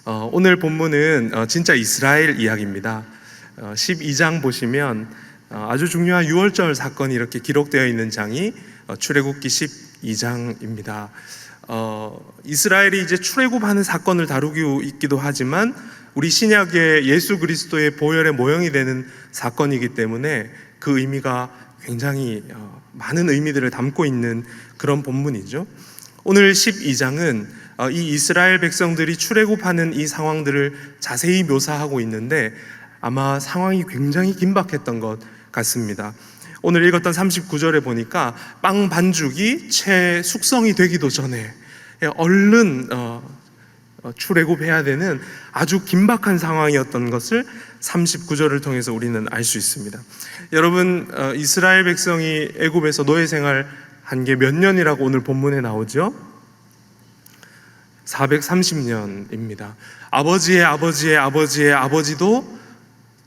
오늘 본문은 진짜 이스라엘 이야기입니다. 12장 보시면 아주 중요한 6월절 사건이 이렇게 기록되어 있는 장이 출애굽기 12장입니다. 이스라엘이 이제 출애굽하는 사건을 다루고 있기도 하지만 우리 신약의 예수 그리스도의 보혈의 모형이 되는 사건이기 때문에 그 의미가 굉장히 많은 의미들을 담고 있는 그런 본문이죠. 오늘 12장은 이 이스라엘 백성들이 출애굽하는 이 상황들을 자세히 묘사하고 있는데 아마 상황이 굉장히 긴박했던 것 같습니다. 오늘 읽었던 39절에 보니까 빵 반죽이 채 숙성이 되기도 전에 얼른 출애굽해야 되는 아주 긴박한 상황이었던 것을 39절을 통해서 우리는 알 수 있습니다. 여러분, 이스라엘 백성이 애굽에서 노예 생활 한 게 몇 년이라고 오늘 본문에 나오죠? 430년입니다. 아버지의 아버지의 아버지의 아버지도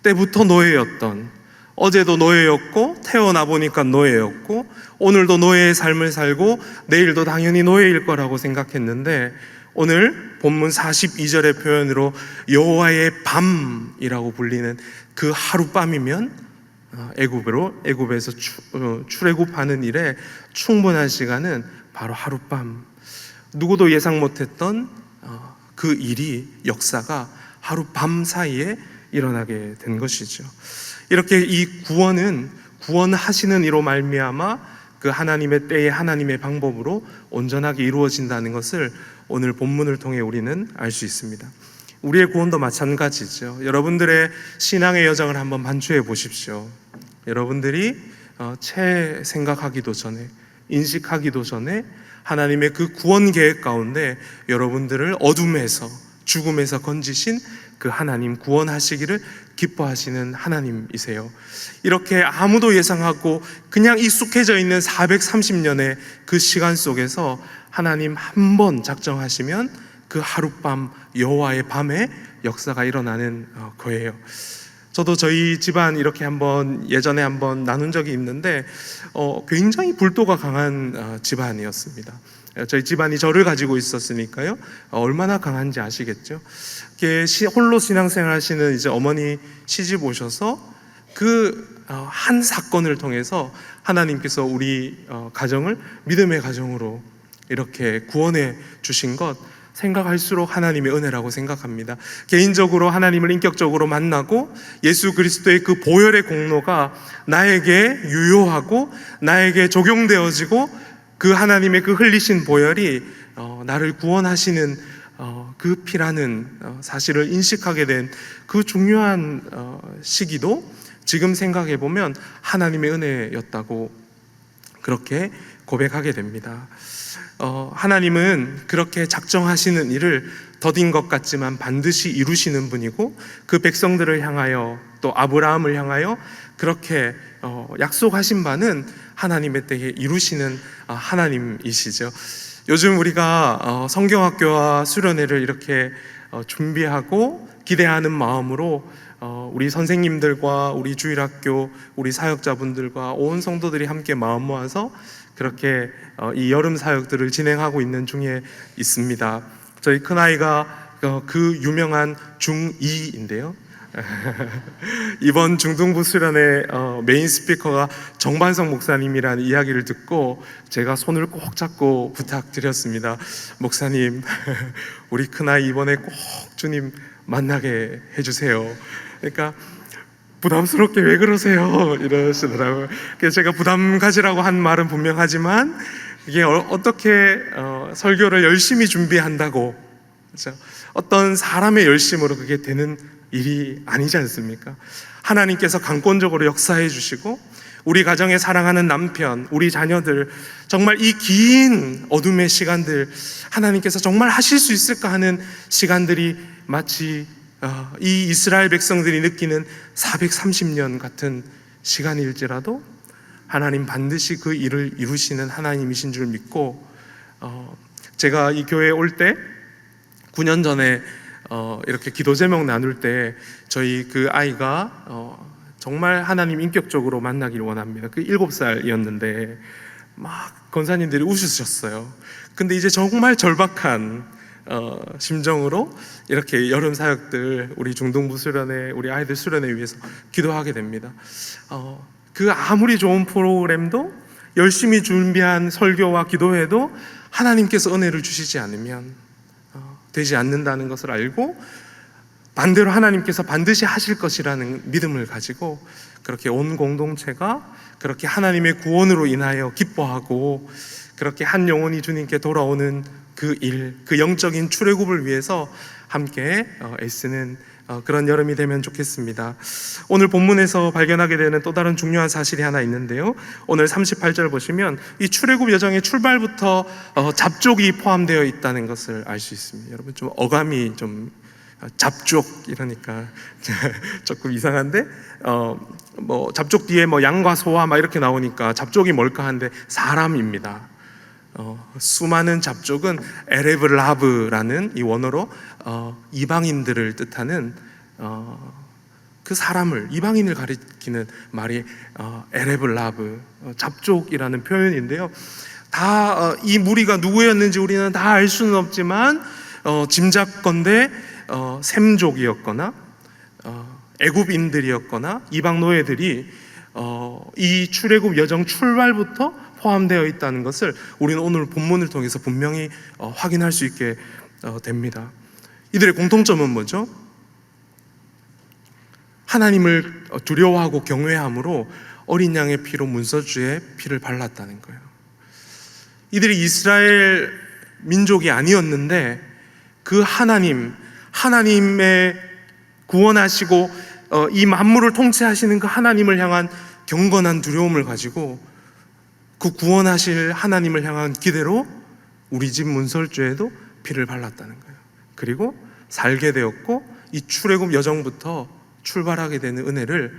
때부터 노예였던, 어제도 노예였고 태어나 보니까 노예였고 오늘도 노예의 삶을 살고 내일도 당연히 노예일 거라고 생각했는데 오늘 본문 42절의 표현으로 여호와의 밤이라고 불리는 그 하룻밤이면 애굽에서 출애굽하는 일에 충분한 시간은 바로 하룻밤. 누구도 예상 못했던 그 일이, 역사가 하룻밤 사이에 일어나게 된 것이죠. 이렇게 이 구원하시는 이로 말미암아 그 하나님의 때에 하나님의 방법으로 온전하게 이루어진다는 것을 오늘 본문을 통해 우리는 알 수 있습니다. 우리의 구원도 마찬가지죠. 여러분들의 신앙의 여정을 한번 반추해 보십시오. 여러분들이 채 생각하기도 전에, 인식하기도 전에 하나님의 그 구원 계획 가운데 여러분들을 어둠에서, 죽음에서 건지신 그 하나님, 구원하시기를 기뻐하시는 하나님이세요. 이렇게 아무도 예상하고 그냥 익숙해져 있는 430년의 그 시간 속에서 하나님 한 번 작정하시면 그 하룻밤, 여호와의 밤에 역사가 일어나는 거예요. 저도 저희 집안 이렇게 예전에 한번 나눈 적이 있는데 굉장히 불도가 강한 집안이었습니다. 저희 집안이 절을 가지고 있었으니까요. 얼마나 강한지 아시겠죠? 홀로 신앙생활 하시는 이제 어머니 시집 오셔서 그 한 사건을 통해서 하나님께서 우리 가정을 믿음의 가정으로 이렇게 구원해 주신 것 생각할수록 하나님의 은혜라고 생각합니다. 개인적으로 하나님을 인격적으로 만나고 예수 그리스도의 그 보혈의 공로가 나에게 유효하고 나에게 적용되어지고 그 하나님의 그 흘리신 보혈이 나를 구원하시는 그 피라는 사실을 인식하게 된 그 중요한 시기도 지금 생각해 보면 하나님의 은혜였다고 그렇게 고백하게 됩니다. 하나님은 그렇게 작정하시는 일을 더딘 것 같지만 반드시 이루시는 분이고 그 백성들을 향하여 또 아브라함을 향하여 그렇게 약속하신 바는 하나님의 때에 이루시는 하나님이시죠. 요즘 우리가 성경학교와 수련회를 이렇게 준비하고 기대하는 마음으로 우리 선생님들과 우리 주일학교, 우리 사역자분들과 온 성도들이 함께 마음 모아서 그렇게 이 여름 사역들을 진행하고 있는 중에 있습니다. 저희 큰아이가 그 유명한 중2인데요. 이번 중등부 수련회 메인 스피커가 정반석 목사님이라는 이야기를 듣고 제가 손을 꼭 잡고 부탁드렸습니다. 목사님, 우리 큰아이 이번에 꼭 주님 만나게 해주세요. 그러니까 부담스럽게 왜 그러세요? 이러시더라고요. 그래서 제가 부담 가지라고 한 말은 분명하지만 이게 어떻게 설교를 열심히 준비한다고, 그렇죠? 어떤 사람의 열심으로 그게 되는 일이 아니지 않습니까? 하나님께서 강권적으로 역사해 주시고 우리 가정에 사랑하는 남편, 우리 자녀들 정말 이 긴 어둠의 시간들 하나님께서 정말 하실 수 있을까 하는 시간들이 마치 이 이스라엘 백성들이 느끼는 430년 같은 시간일지라도 하나님 반드시 그 일을 이루시는 하나님이신 줄 믿고 제가 이 교회에 올 때 9년 전에 이렇게 기도 제목 나눌 때 저희 그 아이가 정말 하나님 인격적으로 만나기를 원합니다. 그 7살이었는데 막 권사님들이 웃으셨어요. 근데 이제 정말 절박한 심정으로 이렇게 여름 사역들, 우리 중동부 수련회, 우리 아이들 수련회 위해서 기도하게 됩니다. 그 아무리 좋은 프로그램도 열심히 준비한 설교와 기도회도 하나님께서 은혜를 주시지 않으면 되지 않는다는 것을 알고, 반대로 하나님께서 반드시 하실 것이라는 믿음을 가지고 그렇게 온 공동체가 그렇게 하나님의 구원으로 인하여 기뻐하고, 그렇게 한 영혼이 주님께 돌아오는 그 일, 그 영적인 출애굽을 위해서 함께 애쓰는 그런 여름이 되면 좋겠습니다. 오늘 본문에서 발견하게 되는 또 다른 중요한 사실이 하나 있는데요, 오늘 38절 보시면 이 출애굽 여정의 출발부터 잡족이 포함되어 있다는 것을 알 수 있습니다. 여러분, 좀 어감이 좀 잡족 이러니까 조금 이상한데, 뭐 잡족 뒤에 뭐 양과 소와 막 이렇게 나오니까 잡족이 뭘까 하는데 사람입니다. 수많은 잡족은 에레브라브라는 이 원어로 이방인들을 뜻하는 그 사람을, 이방인을 가리키는 말이 에레브라브, 잡족이라는 표현인데요, 다 이 무리가 누구였는지 우리는 다 알 수는 없지만 짐작건대 셈족이었거나 애굽인들이었거나 이방 노예들이 이 출애굽 여정 출발부터 포함되어 있다는 것을 우리는 오늘 본문을 통해서 분명히 확인할 수 있게 됩니다. 이들의 공통점은 뭐죠? 하나님을 두려워하고 경외함으로 어린 양의 피로 문설주에 피를 발랐다는 거예요. 이들이 이스라엘 민족이 아니었는데 그 하나님의 구원하시고 이 만물을 통치하시는 그 하나님을 향한 경건한 두려움을 가지고 그 구원하실 하나님을 향한 기대로 우리 집 문설주에도 피를 발랐다는 거예요. 그리고 살게 되었고, 이 출애굽 여정부터 출발하게 되는 은혜를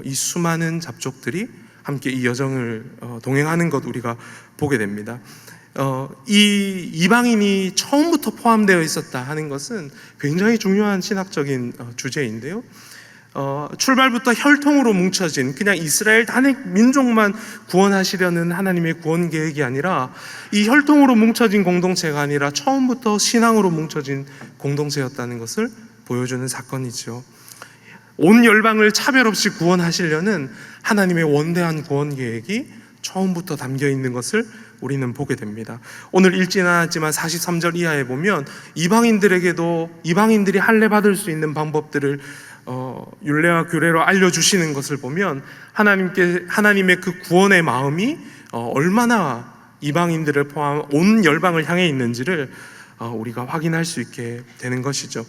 이 수많은 잡족들이 함께 이 여정을 동행하는 것 우리가 보게 됩니다. 이 이방인이 처음부터 포함되어 있었다 하는 것은 굉장히 중요한 신학적인 주제인데요, 출발부터 혈통으로 뭉쳐진 그냥 이스라엘 단의 민족만 구원하시려는 하나님의 구원 계획이 아니라, 이 혈통으로 뭉쳐진 공동체가 아니라 처음부터 신앙으로 뭉쳐진 공동체였다는 것을 보여주는 사건이죠. 온 열방을 차별 없이 구원하시려는 하나님의 원대한 구원 계획이 처음부터 담겨 있는 것을 우리는 보게 됩니다. 오늘 읽지는 않았지만 43절 이하에 보면 이방인들에게도 이방인들이 할례 받을 수 있는 방법들을 율례와 규례로 알려주시는 것을 보면 하나님의 그 구원의 마음이 얼마나 이방인들을 포함 온 열방을 향해 있는지를 우리가 확인할 수 있게 되는 것이죠.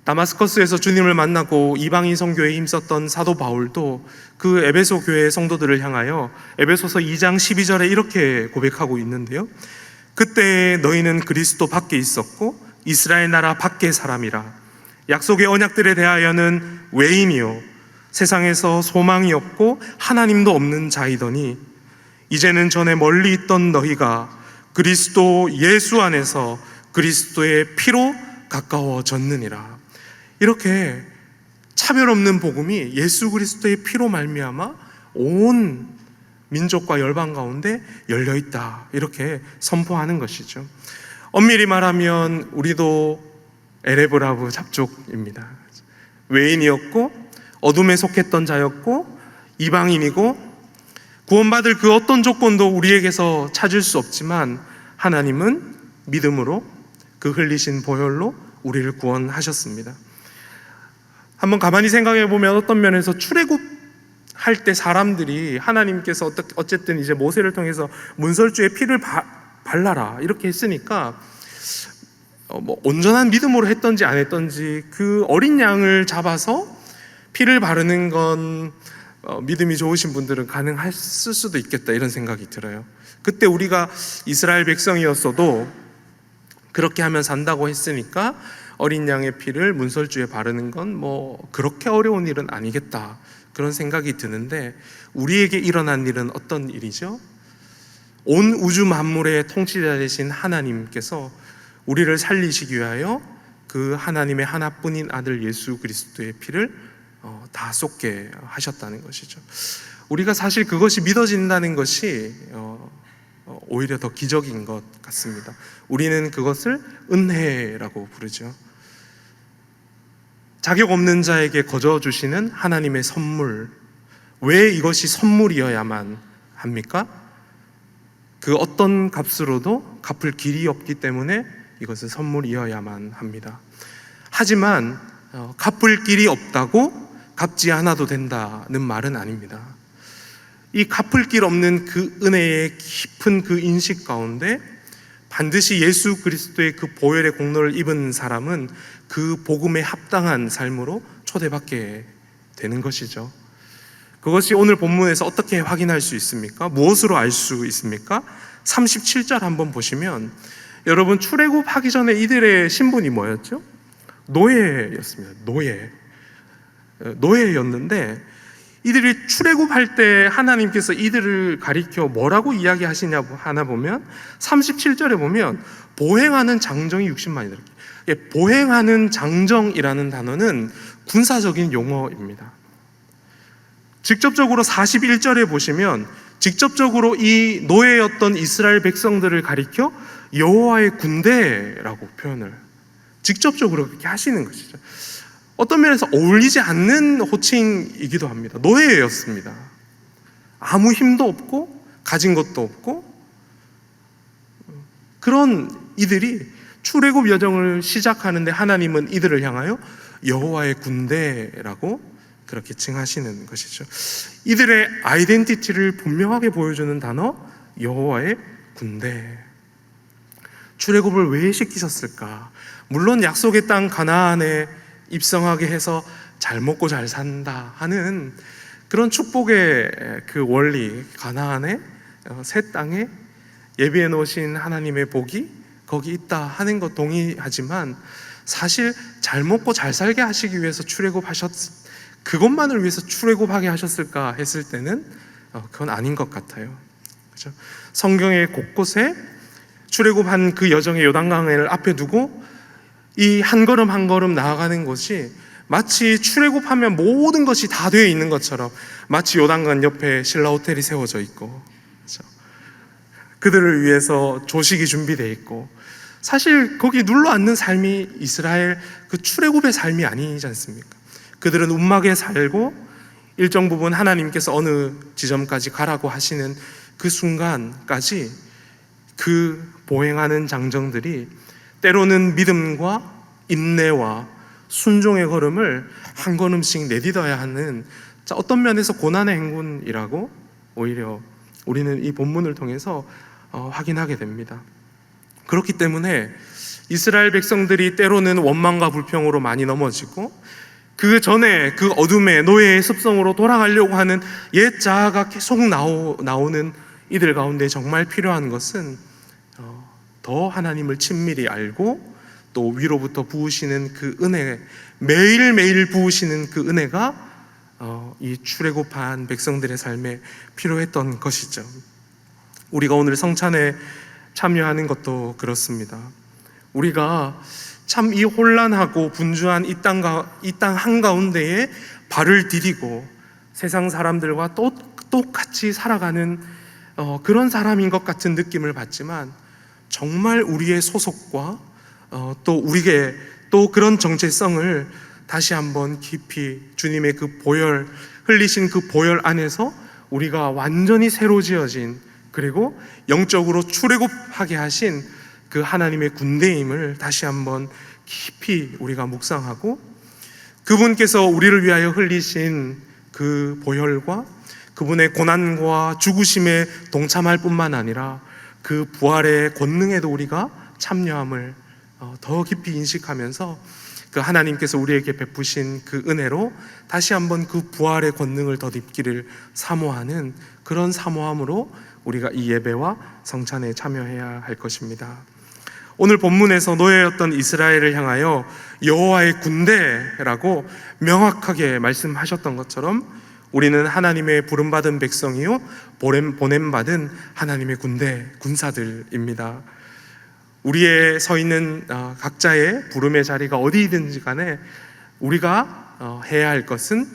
다마스커스에서 주님을 만나고 이방인 선교에 힘썼던 사도 바울도 그 에베소 교회의 성도들을 향하여 에베소서 2장 12절에 이렇게 고백하고 있는데요, 그때 너희는 그리스도 밖에 있었고 이스라엘 나라 밖의 사람이라. 약속의 언약들에 대하여는 외인이요 세상에서 소망이 없고 하나님도 없는 자이더니 이제는 전에 멀리 있던 너희가 그리스도 예수 안에서 그리스도의 피로 가까워졌느니라. 이렇게 차별 없는 복음이 예수 그리스도의 피로 말미암아 온 민족과 열방 가운데 열려 있다, 이렇게 선포하는 것이죠. 엄밀히 말하면 우리도 에레브라브 잡족입니다. 외인이었고 어둠에 속했던 자였고 이방인이고 구원받을 그 어떤 조건도 우리에게서 찾을 수 없지만 하나님은 믿음으로 그 흘리신 보혈로 우리를 구원하셨습니다. 한번 가만히 생각해 보면 어떤 면에서 출애굽할 때 사람들이 하나님께서 어쨌든 이제 모세를 통해서 문설주에 피를 발라라 이렇게 했으니까 뭐 온전한 믿음으로 했던지 안 했던지 그 어린 양을 잡아서 피를 바르는 건 믿음이 좋으신 분들은 가능했을 수도 있겠다, 이런 생각이 들어요. 그때 우리가 이스라엘 백성이었어도 그렇게 하면 산다고 했으니까 어린 양의 피를 문설주에 바르는 건 뭐 그렇게 어려운 일은 아니겠다, 그런 생각이 드는데, 우리에게 일어난 일은 어떤 일이죠? 온 우주 만물의 통치자 되신 하나님께서 우리를 살리시기 위하여 그 하나님의 하나뿐인 아들 예수 그리스도의 피를 다 쏟게 하셨다는 것이죠. 우리가 사실 그것이 믿어진다는 것이 오히려 더 기적인 것 같습니다. 우리는 그것을 은혜라고 부르죠. 자격 없는 자에게 거저 주시는 하나님의 선물. 왜 이것이 선물이어야만 합니까? 그 어떤 값으로도 갚을 길이 없기 때문에 이것은 선물이어야만 합니다. 하지만 갚을 길이 없다고 갚지 않아도 된다는 말은 아닙니다. 이 갚을 길 없는 그 은혜의 깊은 그 인식 가운데 반드시 예수 그리스도의 그 보혈의 공로를 입은 사람은 그 복음에 합당한 삶으로 초대받게 되는 것이죠. 그것이 오늘 본문에서 어떻게 확인할 수 있습니까? 무엇으로 알 수 있습니까? 37절 한번 보시면, 여러분, 출애굽하기 전에 이들의 신분이 뭐였죠? 노예였습니다. 노예였는데, 이들이 출애굽할 때 하나님께서 이들을 가리켜 뭐라고 이야기하시냐 하나 보면 37절에 보면 보행하는 장정이 60만이다. 보행하는 장정이라는 단어는 군사적인 용어입니다. 직접적으로 41절에 보시면 직접적으로 이 노예였던 이스라엘 백성들을 가리켜 여호와의 군대라고 표현을 직접적으로 그렇게 하시는 것이죠. 어떤 면에서 어울리지 않는 호칭이기도 합니다. 노예였습니다. 아무 힘도 없고 가진 것도 없고, 그런 이들이 출애굽 여정을 시작하는데 하나님은 이들을 향하여 여호와의 군대라고 그렇게 칭하시는 것이죠. 이들의 아이덴티티를 분명하게 보여주는 단어, 여호와의 군대. 출애굽을 왜 시키셨을까? 물론 약속의 땅 가나안에 입성하게 해서 잘 먹고 잘 산다 하는 그런 축복의 그 원리, 가나안의 새 땅에 예비해 놓으신 하나님의 복이 거기 있다 하는 것 동의하지만, 사실 잘 먹고 잘 살게 하시기 위해서 그것만을 위해서 출애굽하게 하셨을까 했을 때는 그건 아닌 것 같아요. 그렇죠? 성경의 곳곳에 출애굽한 그 여정의 요단강을 앞에 두고 이 한 걸음 한 걸음 나아가는 것이 마치 출애굽하면 모든 것이 다 되어 있는 것처럼, 마치 요단강 옆에 신라 호텔이 세워져 있고, 그렇죠? 그들을 위해서 조식이 준비되어 있고, 사실 거기 눌러 앉는 삶이 이스라엘 그 출애굽의 삶이 아니지 않습니까? 그들은 움막에 살고 일정 부분 하나님께서 어느 지점까지 가라고 하시는 그 순간까지 그 보행하는 장정들이 때로는 믿음과 인내와 순종의 걸음을 한 걸음씩 내딛어야 하는, 어떤 면에서 고난의 행군이라고 오히려 우리는 이 본문을 통해서 확인하게 됩니다. 그렇기 때문에 이스라엘 백성들이 때로는 원망과 불평으로 많이 넘어지고, 그 전에 그 어둠의 노예의 습성으로 돌아가려고 하는 옛 자아가 계속 나오는 이들 가운데 정말 필요한 것은 더 하나님을 친밀히 알고 또 위로부터 부으시는 그 은혜, 매일매일 부으시는 그 은혜가 이 출애굽한 백성들의 삶에 필요했던 것이죠. 우리가 오늘 성찬에 참여하는 것도 그렇습니다. 우리가 참 이 혼란하고 분주한 이 땅 한가운데에 발을 디디고 세상 사람들과 똑같이 살아가는 그런 사람인 것 같은 느낌을 받지만, 정말 우리의 소속과 또 우리의 또 그런 정체성을 다시 한번 깊이 주님의 그 보혈, 흘리신 그 보혈 안에서 우리가 완전히 새로 지어진, 그리고 영적으로 출애굽하게 하신 그 하나님의 군대임을 다시 한번 깊이 우리가 묵상하고, 그분께서 우리를 위하여 흘리신 그 보혈과 그분의 고난과 죽으심에 동참할 뿐만 아니라 그 부활의 권능에도 우리가 참여함을 더 깊이 인식하면서 그 하나님께서 우리에게 베푸신 그 은혜로 다시 한번 그 부활의 권능을 덧입기를 사모하는 그런 사모함으로 우리가 이 예배와 성찬에 참여해야 할 것입니다. 오늘 본문에서 노예였던 이스라엘을 향하여 여호와의 군대라고 명확하게 말씀하셨던 것처럼, 우리는 하나님의 부름받은 백성이요 보냄받은 하나님의 군사들입니다. 우리의 서 있는 각자의 부름의 자리가 어디든지 간에 우리가 해야 할 것은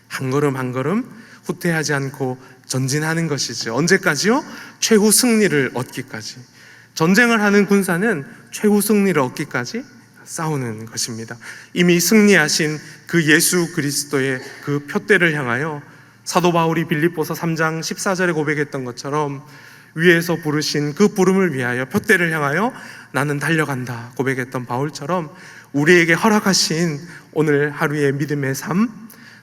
한 걸음 한 걸음 후퇴하지 않고 전진하는 것이죠. 언제까지요? 최후 승리를 얻기까지. 전쟁을 하는 군사는 최후 승리를 얻기까지 싸우는 것입니다. 이미 승리하신 그 예수 그리스도의 그 표대를 향하여 사도 바울이 빌립보서 3장 14절에 고백했던 것처럼 위에서 부르신 그 부름을 위하여 표대를 향하여 나는 달려간다 고백했던 바울처럼 우리에게 허락하신 오늘 하루의 믿음의 삶,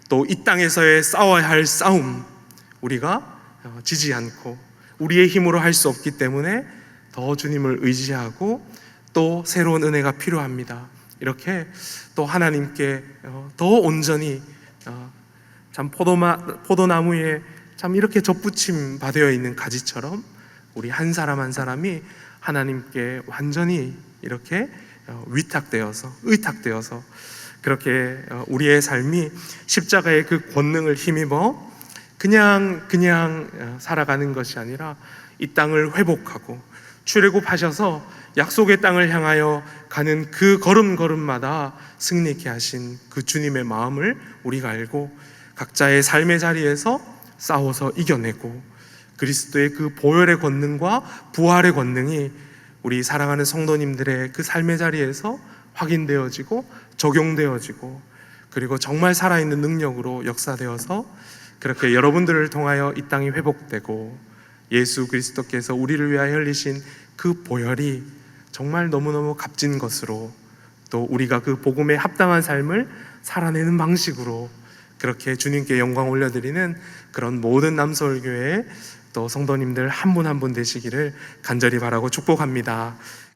또 이 땅에서의 싸워야 할 싸움, 우리가 지지 않고 우리의 힘으로 할 수 없기 때문에 더 주님을 의지하고 또 새로운 은혜가 필요합니다. 이렇게 또 하나님께 더 온전히 참 포도나무에 참 이렇게 접붙임 받아 있는 가지처럼 우리 한 사람 한 사람이 하나님께 완전히 이렇게 의탁되어서 그렇게 우리의 삶이 십자가의 그 권능을 힘입어 그냥 살아가는 것이 아니라 이 땅을 회복하고 출애굽하셔서 약속의 땅을 향하여 가는 그 걸음걸음마다 승리케 하신 그 주님의 마음을 우리가 알고 각자의 삶의 자리에서 싸워서 이겨내고 그리스도의 그 보혈의 권능과 부활의 권능이 우리 사랑하는 성도님들의 그 삶의 자리에서 확인되어지고 적용되어지고 그리고 정말 살아있는 능력으로 역사되어서 그렇게 여러분들을 통하여 이 땅이 회복되고 예수 그리스도께서 우리를 위하여 흘리신 그 보혈이 정말 너무너무 값진 것으로 또 우리가 그 복음에 합당한 삶을 살아내는 방식으로 그렇게 주님께 영광 올려드리는 그런 모든 남서울교회의 또 성도님들 한 분 한 분 되시기를 간절히 바라고 축복합니다.